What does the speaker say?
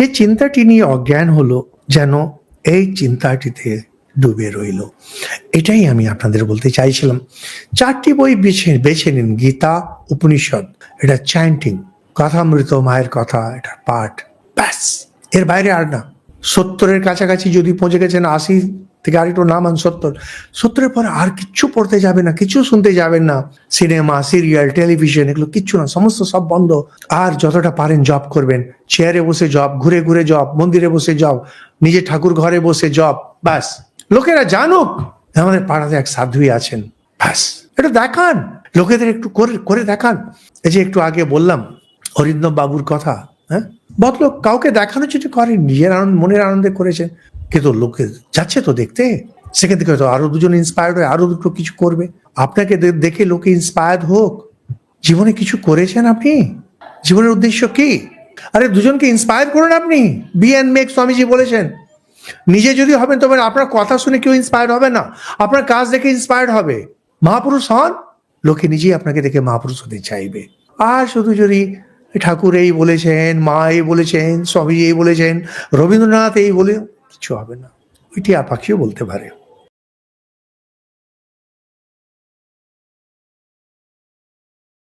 যে চিন্তাটি নিয়ে অজ্ঞান হলো যেন এই চিন্তাটিতে ডুবে রইল। এটাই আমি আপনাদের বলতে চাইছিলাম। 4টি বই বেছে নিন, গীতা, উপনিষদ, এটা চ্যান্টিং, কথামৃত মায়ের কথা, এটা পাঠ, ব্যাস, এর বাইরে আর না। 70-এর কাছাকাছি যদি পৌঁছে গেছেন, 80 থেকে আর একটু নামান, 70-এর পরে আর কিচ্ছু পড়তে যাবেন না, কিছু শুনতে যাবেন না। সিনেমা, সিরিয়াল, টেলিভিশন, এগুলো কিচ্ছু না, সমস্ত সব বন্ধ। আর যতটা পারেন জব করবেন, চেয়ারে বসে জব, ঘুরে ঘুরে জব, মন্দিরে বসে জব, নিজে ঠাকুর ঘরে বসে জব, ব্যাস। লোকেরা জানুক আমাদের পাড়াতে এক সাধুই আছেন, ব্যাস। এটা দেখান, লোকেদের একটু করে দেখান। এই যে একটু আগে বললাম অরিন্দম বাবুর কথা, হ্যাঁ, ভদ্রলোক কাউকে দেখানোর জন্য করেন, নিজের আনন্দ, মনের আনন্দে করেছেন, কিন্তু লোকে যাচ্ছে তো দেখতে, সেখান থেকে হয়তো আরো দুজন ইন্সপায়ার্ড হয়ে আরো দুটো কিছু করবে। আপনাকে দেখে লোকে ইন্সপায়ার্ড হোক। জীবনে কিছু করেছেন আপনি? জীবনের উদ্দেশ্য কি? আরে দুজনকে ইন্সপায়ার করুন আপনি। বি অ্যান্ড মেক, স্বামীজি বলেছেন। নিজে যদি হবেন তবে আপনার কথা শুনে কেউ ইন্সপায়ার্ড হবে না, আপনার কাজ দেখে ইন্সপায়ার্ড হবে। মহাপুরুষ হন, লোকে নিজেই আপনাকে দেখে মহাপুরুষ হতে চাইবে। আর শুধু যদি ঠাকুর এই বলেছেন, মা এই বলেছেন, স্বামীজি এই বলেছেন, রবীন্দ্রনাথ এই বলে, কিছু হবে না। ওই টিয়া পাখিও বলতে পারে।